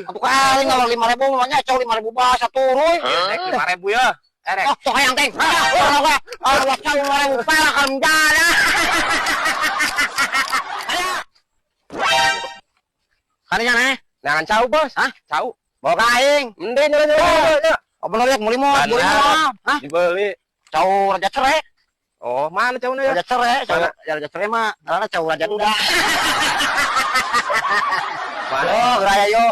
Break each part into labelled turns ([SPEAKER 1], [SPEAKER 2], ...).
[SPEAKER 1] Atuh kali kalau 5.000 namanya cowok 5.000 bahasa turun.
[SPEAKER 2] Naik 5.000 ya. Erek.
[SPEAKER 1] Oh, hayang teh. Allah cowok 5.000 parah kan jana. Kalinya nih.
[SPEAKER 2] Jangan cau, Bos.
[SPEAKER 1] Hah?
[SPEAKER 2] Cau.
[SPEAKER 1] Bawa kaing.
[SPEAKER 2] Mending nyala.
[SPEAKER 1] Oh, bener ya, mulimo. Hah?
[SPEAKER 2] Dibeli.
[SPEAKER 1] Cowok raja cerai.
[SPEAKER 2] Oh, mana caunya ya?
[SPEAKER 1] Raja cerai, raja cerai mah, karena cowok raja duda.
[SPEAKER 2] Mana?
[SPEAKER 1] Oh, raya yo.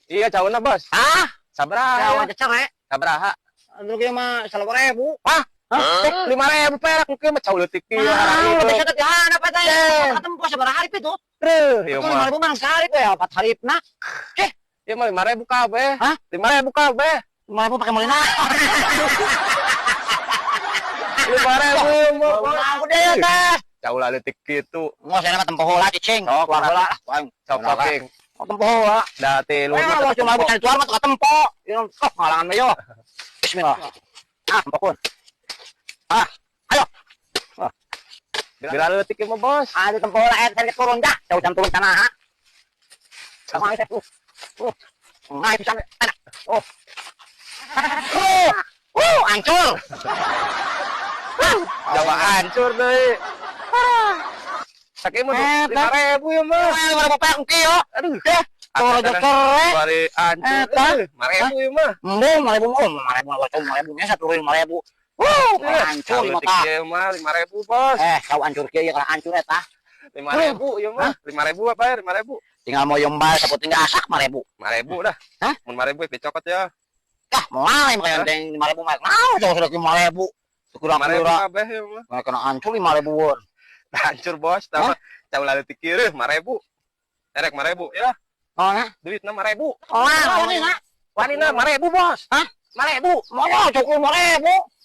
[SPEAKER 2] Iya, caunya, Bos.
[SPEAKER 1] Hah?
[SPEAKER 2] Sabaraha.
[SPEAKER 1] Cowok raja cerai.
[SPEAKER 2] Sabaraha.
[SPEAKER 1] Aduh kieu mah 3.000.
[SPEAKER 2] Hah? 5.000 perak mungkin mah cau leutik ieu.
[SPEAKER 1] Nah, bisa teh hana apa teh? Ketemu sabaraha hari itu.
[SPEAKER 2] Ieu
[SPEAKER 1] Itu
[SPEAKER 2] mah.
[SPEAKER 1] 5.000 mah sekali teh, 4 haripna.
[SPEAKER 2] Ieu mah 5.000 kabeh.
[SPEAKER 1] Hah?
[SPEAKER 2] 5.000 kabeh.
[SPEAKER 1] 5.000 pakai molina.
[SPEAKER 2] 5.000 mah.
[SPEAKER 1] Nah, udah ya teh.
[SPEAKER 2] Cau lah leutik kitu.
[SPEAKER 1] Ngos saya mah tempoh heula cicing.
[SPEAKER 2] Oh,
[SPEAKER 1] keluar heula lah.
[SPEAKER 2] Cau paping.
[SPEAKER 1] Oh, tempoh heula.
[SPEAKER 2] Da teh lu.
[SPEAKER 1] Wah, cuma bukan keluar mah tempoh. Ieu ngalangan mah yo. Bismillah. Ah, tempokun. Ah, ayo.
[SPEAKER 2] Bila leutik ieu mah, Bos.
[SPEAKER 1] Ada tempoh heula saya turun dah. Jauh jam turun tanah. Ha. Sama saya. Nah, itu sampai enak. Oh. Hancur.
[SPEAKER 2] Coba hancur deui. Sakieu mah 5.000 ya mah.
[SPEAKER 1] 5.000 perak engke yo.
[SPEAKER 2] Aduh.
[SPEAKER 1] Tuh raja cerai.
[SPEAKER 2] Bari hancur. 5.000 ya mah.
[SPEAKER 1] Mending 5.000 nya satu 5.000. Hancur
[SPEAKER 2] Cau leutik
[SPEAKER 1] mata.
[SPEAKER 2] ieu mah 5.000, Bos.
[SPEAKER 1] Kau hancur kieu kalau hancur eta.
[SPEAKER 2] 5.000 ya mah. 5.000 apa ya? 5.000.
[SPEAKER 1] Tinggal mau yombal saput tinggal asak 5.000.
[SPEAKER 2] 5.000 dah.
[SPEAKER 1] Hah?
[SPEAKER 2] Mun 5.000 dicokot ya.
[SPEAKER 1] Tah, moal mah yang 5.000 mah. Mau jauh sudah 5.000.
[SPEAKER 2] 5.000
[SPEAKER 1] Kurang-kurang.
[SPEAKER 2] kabeh ya mah.
[SPEAKER 1] Nah, kena hancur 5.000-an.
[SPEAKER 2] Hancur, Bos. Tah cau lah leutik ieu 5.000. Erek 5.000 ya.
[SPEAKER 1] Oh, nah.
[SPEAKER 2] Duitna 5.000.
[SPEAKER 1] Oh, ini nak.
[SPEAKER 2] Wanina 5.000, Bos.
[SPEAKER 1] Hah? 5.000. Mau cukup 5.000.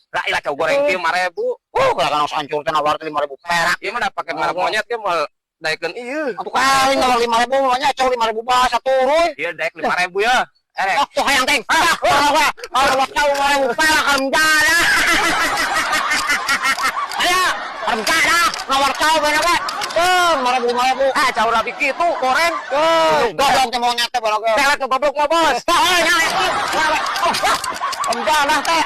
[SPEAKER 2] Lah ilah cau goreng kieu 5.000.
[SPEAKER 1] Kalau kan hancur teh nawar 5.000 perak.
[SPEAKER 2] Ieu mah da pake merek monyet ge moal daekeun ieu.
[SPEAKER 1] Atuh kali kalau 5.000 namanya cowok 5.000 bahasa turun.
[SPEAKER 2] Ieu daek 5.000 ya. Erek.
[SPEAKER 1] Oh, hayang teh. Allah cowok 5.000 perak kan jana. Ayo, rencana nawar cowok bener we. 5.000.
[SPEAKER 2] Ah, cau lah kitu goreng.
[SPEAKER 1] Dorong teh mau nyate balok.
[SPEAKER 2] Pelet ke goblok mah, Bos.
[SPEAKER 1] Rencana teh.